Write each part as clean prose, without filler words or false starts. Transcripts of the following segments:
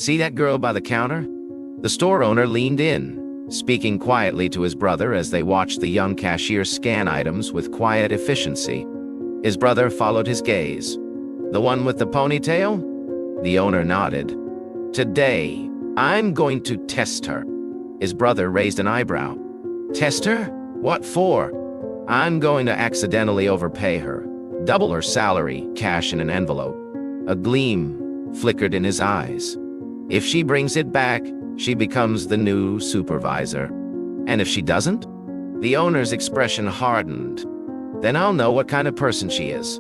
See that girl by the counter? The store owner leaned in, speaking quietly to his brother as they watched the young cashier scan items with quiet efficiency. His brother followed his gaze. The one with the ponytail? The owner nodded. Today, I'm going to test her. His brother raised an eyebrow. Test her? What for? I'm going to accidentally overpay her. Double her salary, cash in an envelope. A gleam flickered in his eyes. If she brings it back, she becomes the new supervisor. And if she doesn't? The owner's expression hardened. Then I'll know what kind of person she is.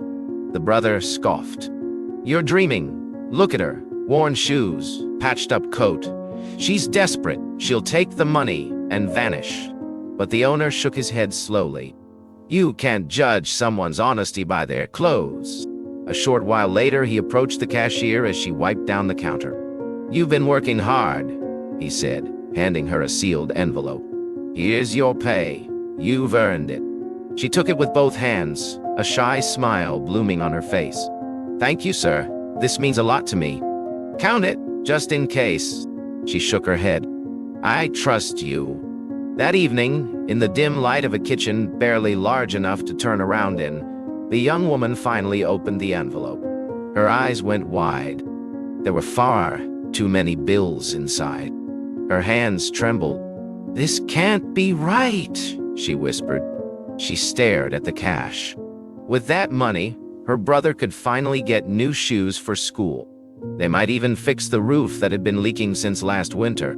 The brother scoffed. You're dreaming. Look at her. Worn shoes, patched up coat. She's desperate. She'll take the money and vanish. But the owner shook his head slowly. You can't judge someone's honesty by their clothes. A short while later, he approached the cashier as she wiped down the counter. You've been working hard, he said, handing her a sealed envelope. Here's your pay. You've earned it. She took it with both hands, a shy smile blooming on her face. Thank you, sir. This means a lot to me. Count it, just in case. She shook her head. I trust you. That evening, in the dim light of a kitchen barely large enough to turn around in, the young woman finally opened the envelope. Her eyes went wide. There were far too many bills inside. Her hands trembled. This can't be right, she whispered. She stared at the cash. With that money, her brother could finally get new shoes for school. They might even fix the roof that had been leaking since last winter.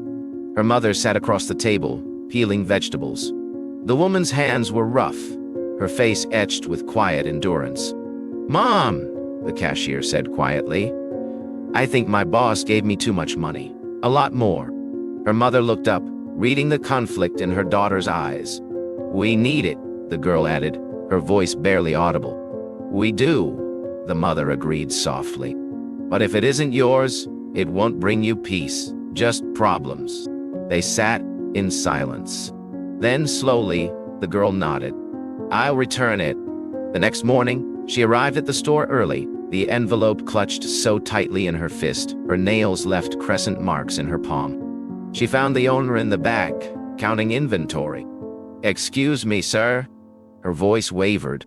Her mother sat across the table, peeling vegetables. The woman's hands were rough, her face etched with quiet endurance. Mom, the cashier said quietly, I think my boss gave me too much money. A lot more. Her mother looked up, reading the conflict in her daughter's eyes. We need it, the girl added, her voice barely audible. We do, the mother agreed softly. But if it isn't yours, it won't bring you peace, just problems. They sat in silence. Then slowly, the girl nodded. I'll return it. The next morning, she arrived at the store early, the envelope clutched so tightly in her fist, her nails left crescent marks in her palm. She found the owner in the back, counting inventory. Excuse me, sir. Her voice wavered.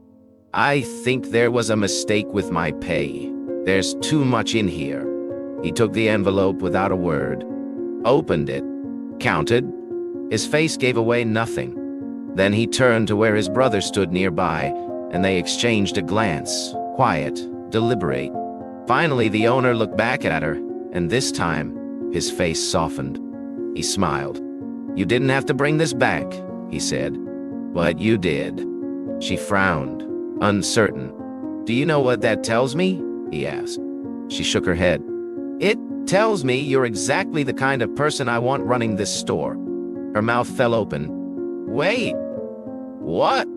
I think there was a mistake with my pay. There's too much in here. He took the envelope without a word, opened it, counted. His face gave away nothing. Then he turned to where his brother stood nearby, and they exchanged a glance, quiet, deliberate. Finally, the owner looked back at her, and this time, his face softened. He smiled. You didn't have to bring this back, he said. But you did. She frowned, uncertain. Do you know what that tells me? He asked. She shook her head. It tells me you're exactly the kind of person I want running this store. Her mouth fell open. Wait. What?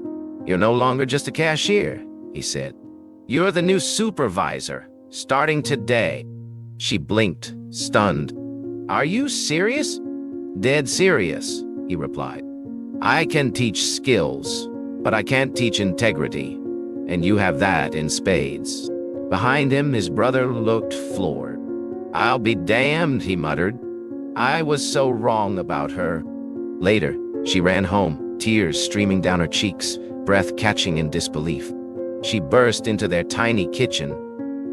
You're no longer just a cashier, he said. You're the new supervisor, starting today. She blinked, stunned. Are you serious? Dead serious, he replied. I can teach skills, but I can't teach integrity, and you have that in spades. Behind him, his brother looked floored. I'll be damned, he muttered. I was so wrong about her. Later, she ran home, tears streaming down her cheeks, breath catching in disbelief. She burst into their tiny kitchen.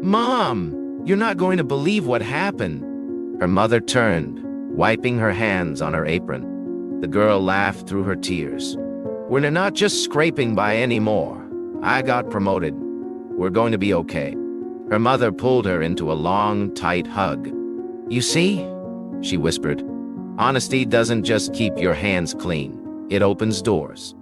Mom, you're not going to believe what happened. Her mother turned, wiping her hands on her apron. The girl laughed through her tears. We're not just scraping by anymore. I got promoted. We're going to be okay. Her mother pulled her into a long, tight hug. You see, she whispered, honesty doesn't just keep your hands clean. It opens doors.